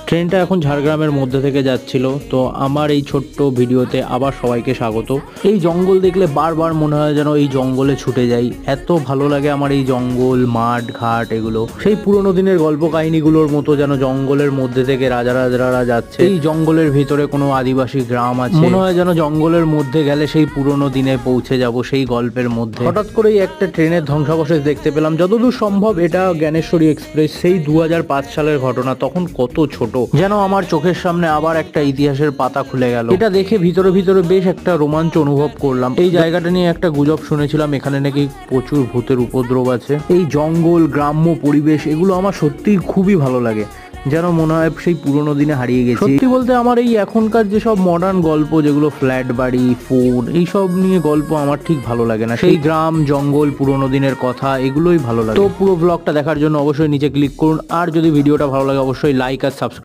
ট্রেনটা এখন ঝাড়গ্রামের মধ্যে থেকে যাচ্ছিল। তো আমার এই ছোট্ট ভিডিওতে আবার সবাইকে স্বাগত। এই জঙ্গল দেখলে বারবার মনে হয় যেন এই জঙ্গলে ছুটে যাই, এত ভালো লাগে আমার এই জঙ্গল, মাঠ ঘাট এগুলো। সেই পুরোনো দিনের গল্প কাহিনীগুলোর মতো যেন জঙ্গলের মধ্যে থেকে রাজারা যাচ্ছে। এই জঙ্গলের ভিতরে কোনো আদিবাসী গ্রাম আছে, মনে হয় যেন জঙ্গলের মধ্যে গেলে সেই পুরোনো দিনে পৌঁছে যাব, সেই গল্পের মধ্যে। হঠাৎ করেই একটা ট্রেনের ধ্বংসাবশেষ দেখতে পেলাম। যতদূর সম্ভব এটা জ্ঞানেশ্বরী এক্সপ্রেস, সেই 2005 সালের ঘটনা। তখন কত ছোট, যেন আমার চোখের সামনে আবার একটা ইতিহাসের পাতা খুলে গেল। এটা দেখে ভিতরে ভিতরে বেশ একটা রোমাঞ্চ অনুভব করলাম। এই জায়গাটা নিয়ে একটা গুজব শুনেছিলাম, এখানে নাকি প্রচুর ভূতের উপদ্রব আছে। এই জঙ্গল, গ্রাম্য পরিবেশ এগুলো আমার সত্যিই খুবই ভালো লাগে, যেন মনে হয় সেই পুরোনো দিনে হারিয়ে গেছি। সত্যি বলতে আমার এই এখনকার যেসব মডার্ন গল্প, যেগুলো ফ্ল্যাট বাড়ি, ফোন, এইসব নিয়ে গল্প আমার ঠিক ভালো লাগে না। সেই গ্রাম, জঙ্গল, পুরোনো দিনের কথা এগুলোই ভালো লাগে। তো পুরো ব্লগটা দেখার জন্য অবশ্যই নিচে ক্লিক করুন। আর যদি ভিডিওটা ভালো লাগে অবশ্যই লাইক আর সাবস্ক্রাইব